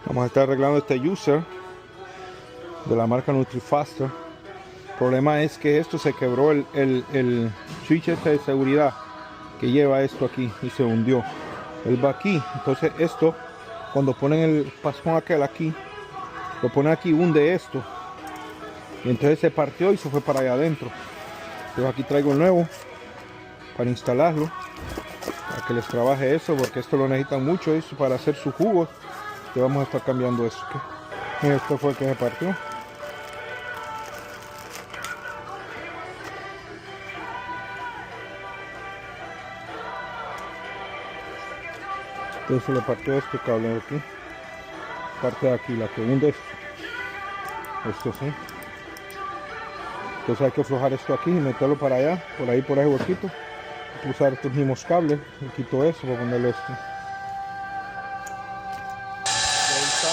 Vamos a estar arreglando este user de la marca NutriFaster. El problema es que esto se quebró el switch este de seguridad que lleva esto aquí y se hundió. Él va aquí, entonces esto, cuando ponen el pasón aquel aquí, lo ponen aquí, hunde esto. Y entonces se partió y se fue para allá adentro. Entonces aquí traigo el nuevo para instalarlo, para que les trabaje eso, porque esto lo necesitan mucho eso para hacer sus jugos. Y vamos a estar cambiando eso. ¿Okay? Este fue el que se partió. Entonces se le partió este cable de aquí, parte de aquí, la que hunde esto sí. Entonces hay que aflojar esto aquí y meterlo para allá, por ahí huequito. Hay que usar estos mismos cables, y quito eso para ponerle esto. Y ahí está,